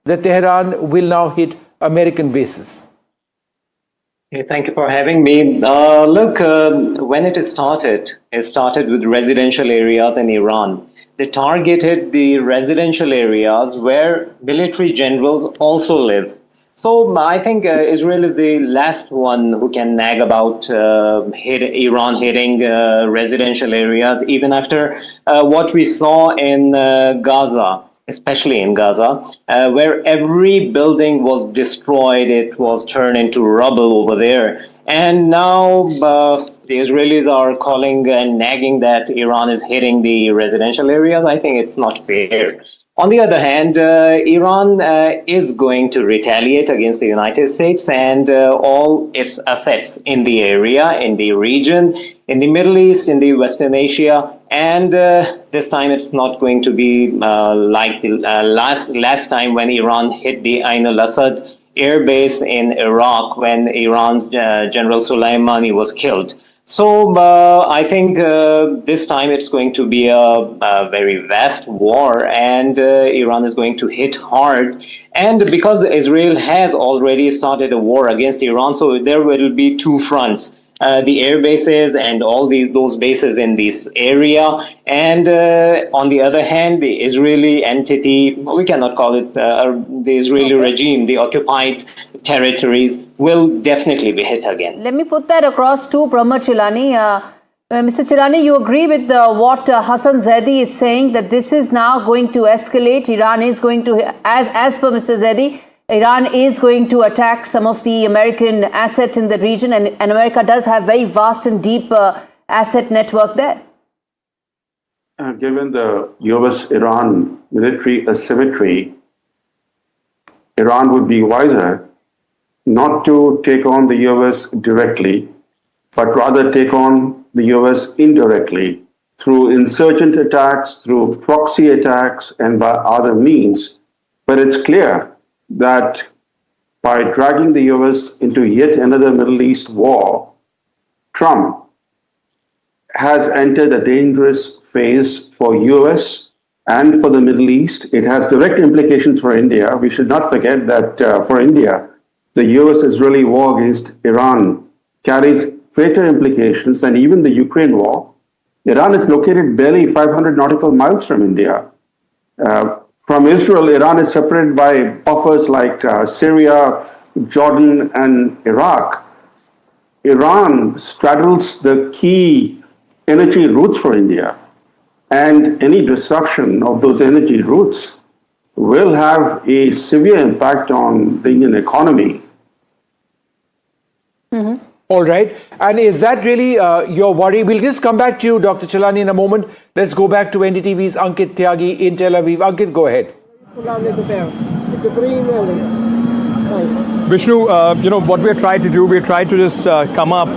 that Tehran will now hit American bases? Okay, thank you for having me. Look, when it started with residential areas in Iran. They targeted the residential areas where military generals also live. So I think Israel is the last one who can nag about Iran hitting residential areas, even after what we saw in Gaza, especially in Gaza, where every building was destroyed. It was turned into rubble over there. And now the Israelis are calling and nagging that Iran is hitting the residential areas. I think it's not fair. On the other hand, Iran is going to retaliate against the United States and all its assets in the area, in the region, in the Middle East, in the Western Asia. And this time it's not going to be like the last time when Iran hit the Ain al-Assad air base in Iraq when Iran's General Soleimani was killed. So I think this time it's going to be a very vast war, and Iran is going to hit hard. And because Israel has already started a war against Iran, so there will be two fronts. The air bases and all those bases in this area. And on the other hand, the Israeli entity, we cannot call it the Israeli regime, the occupied territories will definitely be hit again. Let me put that across to Pramod Chilani. Mr. Chilani, you agree with what Hassan Zaidi is saying, that this is now going to escalate? Iran is going to, as per Mr. Zaidi, Iran is going to attack some of the American assets in the region, and America does have very vast and deep asset network there. Given the US-Iran military asymmetry, Iran would be wiser not to take on the US directly, but rather take on the US indirectly through insurgent attacks, through proxy attacks, and by other means. But it's clear that by dragging the US into yet another Middle East war, Trump has entered a dangerous phase for US and for the Middle East. It has direct implications for India. We should not forget that for India, the US-Israeli war against Iran carries greater implications than even the Ukraine war. Iran is located barely 500 nautical miles from India. From Israel, Iran is separated by buffers like Syria, Jordan, and Iraq. Iran straddles the key energy routes for India, and any disruption of those energy routes will have a severe impact on the Indian economy. Mm-hmm. All right. And is that really your worry? We'll just come back to you, Dr. Chilani, in a moment. Let's go back to NDTV's Ankit Tyagi in Tel Aviv. Ankit, go ahead. Vishnu, what we're trying to do, we're trying to just come up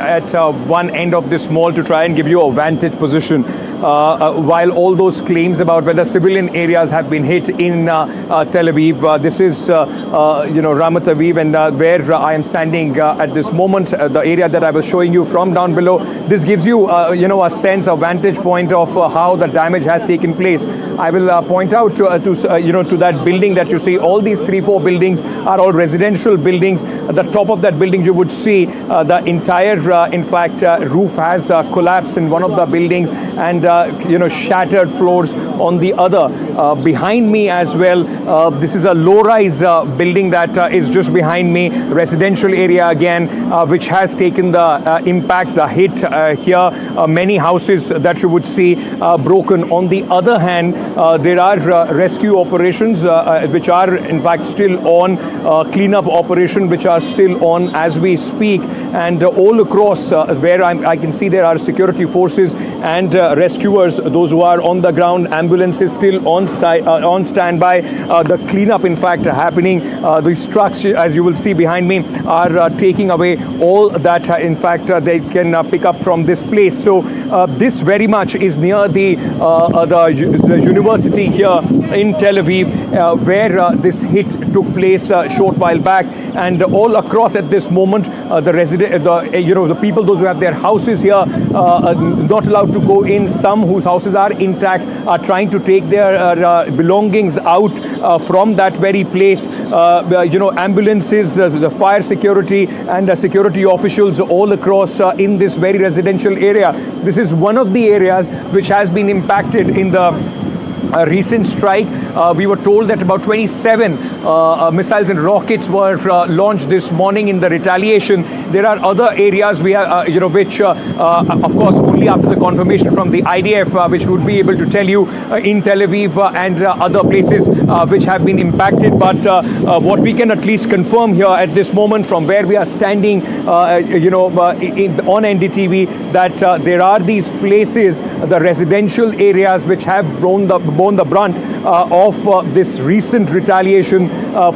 at one end of this mall to try and give you a vantage position. While all those claims about whether civilian areas have been hit in Tel Aviv, this is, Ramat Aviv, and where I am standing at this moment, the area that I was showing you from down below. This gives you, a sense, a vantage point of how the damage has taken place. I will point out to that building that you see. All these 3-4 buildings are all residential buildings. At the top of that building, you would see the entire, roof has collapsed in one of the buildings, and shattered floors on the other. Behind me as well, this is a low-rise building that is just behind me, residential area again, which has taken the impact, the hit here. Many houses that you would see broken. On the other hand, there are rescue operations which are in fact still on, cleanup operation which are still on as we speak, and all across where I can see there are security forces and rescuers, those who are on the ground, ambulances still on standby. The cleanup in fact happening. These trucks, as you will see behind me, are taking away all that in fact they can pick up from this place. So This very much is near the university here in Tel Aviv, where this hit took place a short while back. And all across at this moment, the people, those who have their houses here, are not allowed to go in. Some whose houses are intact are trying to take their belongings out from that very place. Ambulances, the fire security and security officials all across in this very residential area. This is one of the areas which has been impacted in the recent strike. We were told that about 27 missiles and rockets were launched this morning in the retaliation. There are other areas which, of course, only after the confirmation from the IDF, which would be able to tell you in Tel Aviv and other places which have been impacted. But what we can at least confirm here at this moment from where we are standing, on NDTV, that there are these places, the residential areas, which have borne the brunt of this recent retaliation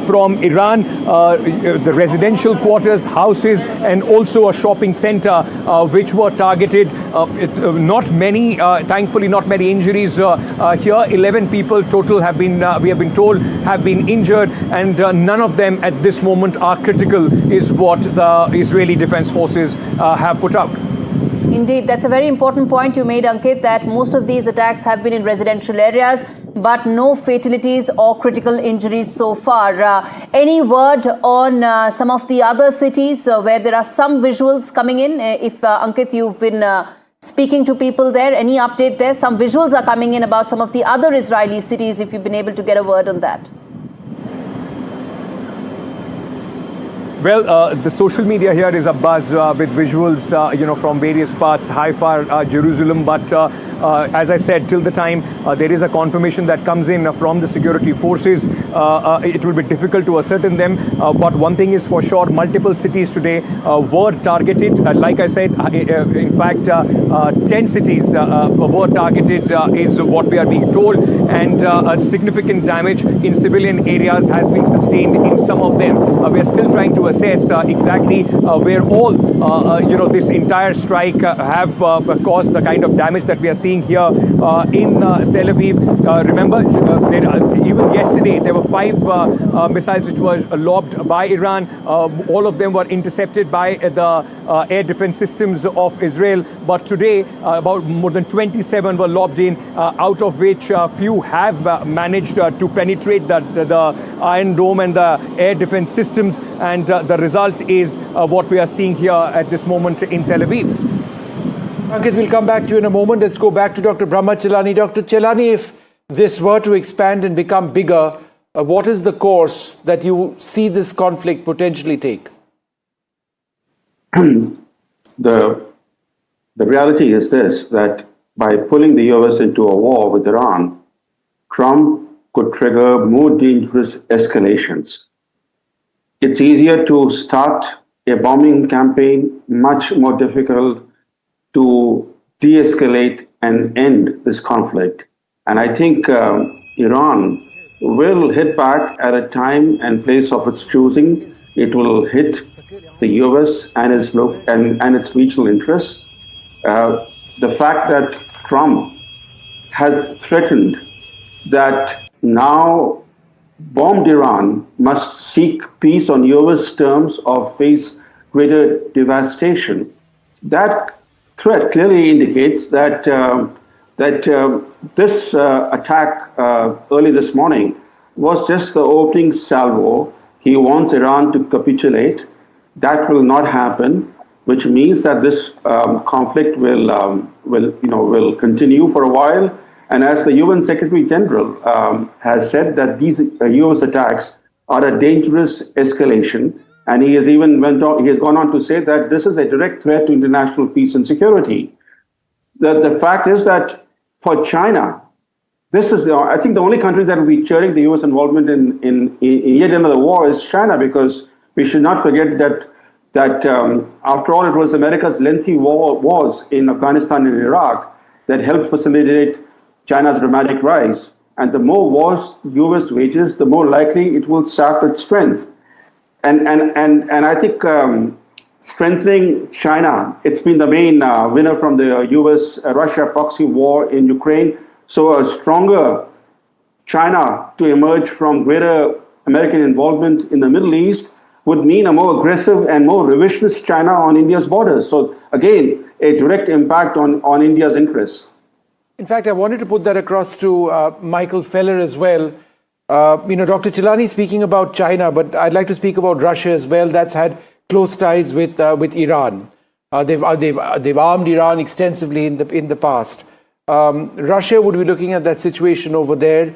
from Iran. The residential quarters, houses, and also a shopping center which were targeted. Not many, thankfully, not many injuries here. 11 people total have been, we have been told, have been injured, and none of them at this moment are critical, is what the Israeli Defense Forces have put out. Indeed, that's a very important point you made, Ankit, that most of these attacks have been in residential areas, but no fatalities or critical injuries so far. Any word on some of the other cities where there are some visuals coming in? If, Ankit, you've been speaking to people there, any update there? Some visuals are coming in about some of the other Israeli cities, if you've been able to get a word on that. Well, the social media here is abuzz with visuals, from various parts, Haifa, Jerusalem. But as I said, till the time there is a confirmation that comes in from the security forces, it will be difficult to ascertain them. But one thing is for sure, multiple cities today were targeted. Like I said, in fact, 10 cities were targeted is what we are being told. And significant damage in civilian areas has been sustained in some of them. We are still trying to assess exactly where all, this entire strike have caused the kind of damage that we are seeing here in Tel Aviv. Remember, even yesterday, there were 5 missiles which were lobbed by Iran. All of them were intercepted by the air defense systems of Israel. But today, about more than 27 were lobbed in, out of which few have managed to penetrate the Iron Dome and the air defense systems. And the result is what we are seeing here at this moment in Tel Aviv. Ankit, we'll come back to you in a moment. Let's go back to Dr. Brahma Chelani. Dr. Chelani, if this were to expand and become bigger, what is the course that you see this conflict potentially take? The reality is this, that by pulling the US into a war with Iran, Trump could trigger more dangerous escalations. It's easier to start a bombing campaign, much more difficult to de-escalate and end this conflict. And I think Iran will hit back at a time and place of its choosing. It will hit the US and its regional interests. The fact that Trump has threatened that now bombed Iran must seek peace on US terms or face greater devastation. That threat clearly indicates that this attack early this morning was just the opening salvo. He wants Iran to capitulate. That will not happen, which means that this conflict will continue for a while. And as the UN Secretary General has said, that these US attacks are a dangerous escalation. And he has gone on to say that this is a direct threat to international peace and security. The fact is that for China, this is, I think, the only country that will be cheering the US involvement in yet another war is China, because we should not forget that after all, it was America's lengthy wars in Afghanistan and Iraq that helped facilitate China's dramatic rise. And the more wars US wages, the more likely it will sap its strength. And I think strengthening China. It's been the main winner from the US-Russia proxy war in Ukraine. So a stronger China to emerge from greater American involvement in the Middle East would mean a more aggressive and more revisionist China on India's borders. So again, a direct impact on India's interests. In fact, I wanted to put that across to Michael Feller as well. Dr. Chilani speaking about China, but I'd like to speak about Russia as well. That's had close ties with Iran. They've armed Iran extensively in the past. Russia would be looking at that situation over there.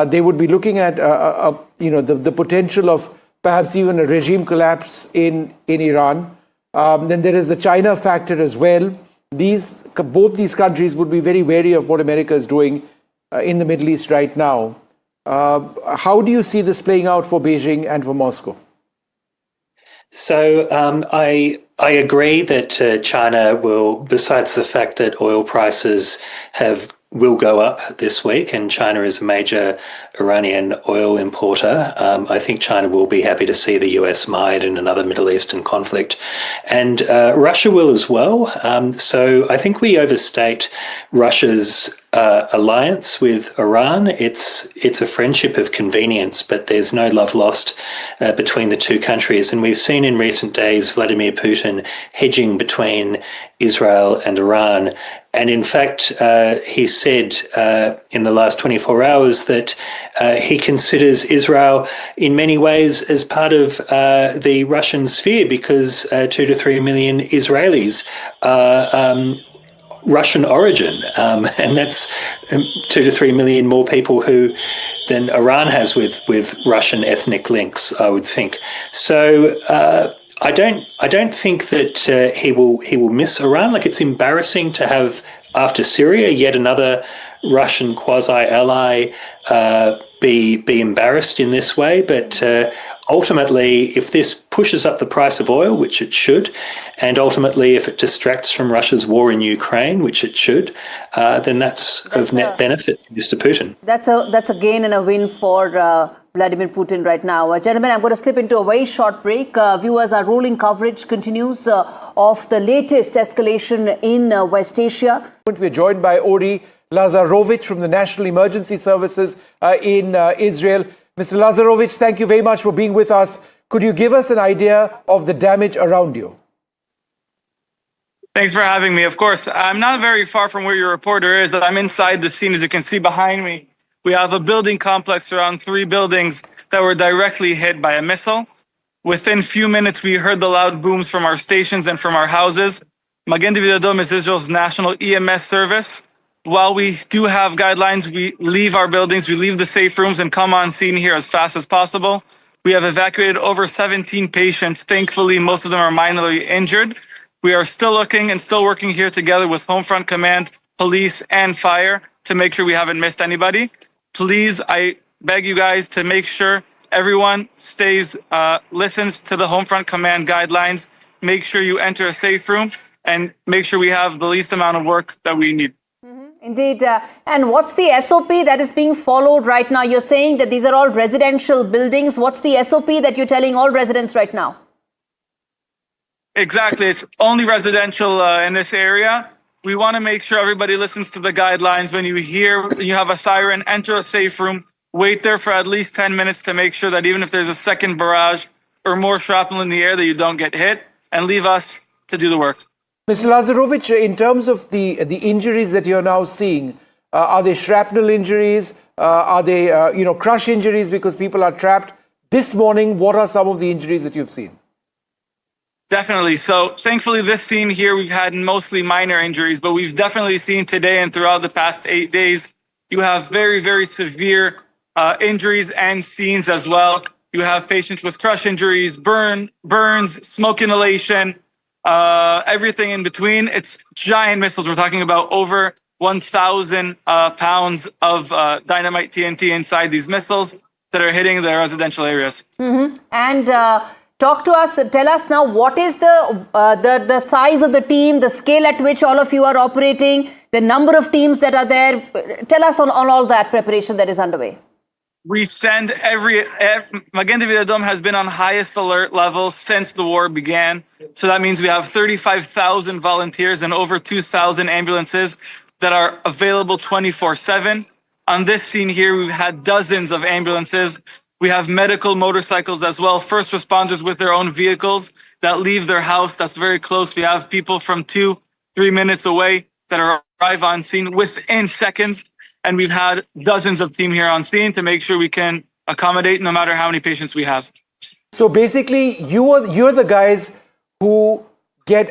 They would be looking at the potential of perhaps even a regime collapse in Iran. Then there is the China factor as well. Both these countries would be very wary of what America is doing in the Middle East right now. How do you see this playing out for Beijing and for Moscow? So I agree that China will, besides the fact that oil prices will go up this week, and China is a major Iranian oil importer. I think China will be happy to see the US mired in another Middle Eastern conflict, and Russia will as well. So I think we overstate Russia's alliance with Iran. It's a friendship of convenience, but there's no love lost between the two countries. And we've seen in recent days Vladimir Putin hedging between Israel and Iran. And in fact, he said in the last 24 hours that he considers Israel in many ways as part of the Russian sphere, because 2 to 3 million Israelis are Russian origin, and that's 2 to 3 million more people than Iran has with Russian ethnic links, I would think. So I don't think that he will miss Iran. Like, it's embarrassing to have, after Syria, yet another Russian quasi-ally be embarrassed in this way. But ultimately, if this pushes up the price of oil, which it should, and ultimately if it distracts from Russia's war in Ukraine, which it should, then that's of net benefit to Mr. Putin. That's a gain and a win for Vladimir Putin right now. Gentlemen, I'm going to slip into a very short break. Viewers, our rolling coverage continues of the latest escalation in West Asia. We're joined by Ori Lazarovich from the National Emergency Services in Israel. Mr. Lazarovich, thank you very much for being with us. Could you give us an idea of the damage around you? Thanks for having me. Of course, I'm not very far from where your reporter is. I'm inside the scene. As you can see behind me, we have a building complex around 3 buildings that were directly hit by a missile. Within few minutes, we heard the loud booms from our stations and from our houses. Magen David Adom is Israel's national EMS service. While we do have guidelines, we leave our buildings, we leave the safe rooms and come on scene here as fast as possible. We have evacuated over 17 patients. Thankfully, most of them are minorly injured. We are still looking and still working here together with Homefront Command, police, and fire to make sure we haven't missed anybody. Please, I beg you guys to make sure everyone listens to the Homefront Command guidelines. Make sure you enter a safe room and make sure we have the least amount of work that we need. Indeed. And what's the SOP that is being followed right now? You're saying that these are all residential buildings. What's the SOP that you're telling all residents right now? Exactly. It's only residential in this area. We want to make sure everybody listens to the guidelines. When you have a siren, enter a safe room, wait there for at least 10 minutes to make sure that even if there's a second barrage or more shrapnel in the air, that you don't get hit, and leave us to do the work. Mr. Lazarovich, in terms of the injuries that you're now seeing, are they shrapnel injuries? Are they crush injuries because people are trapped? This morning, what are some of the injuries that you've seen? Definitely. So thankfully, this scene here, we've had mostly minor injuries, but we've definitely seen today and throughout the past 8 days, you have very, very severe injuries and scenes as well. You have patients with crush injuries, burns, smoke inhalation, everything in between. It's giant missiles. We're talking about over 1,000 pounds of dynamite TNT inside these missiles that are hitting the residential areas. Mm-hmm. And talk to us, tell us now, what is the size of the team, the scale at which all of you are operating, the number of teams that are there? Tell us on all that preparation that is underway. We send Magen David Adom has been on highest alert level since the war began. So that means we have 35,000 volunteers and over 2,000 ambulances that are available 24/7. On this scene here, we've had dozens of ambulances. We have medical motorcycles as well, first responders with their own vehicles that leave their house that's very close. We have people from 2-3 minutes away that arrive on scene within seconds. And we've had dozens of team here on scene to make sure we can accommodate no matter how many patients we have. So basically, you're the guys who get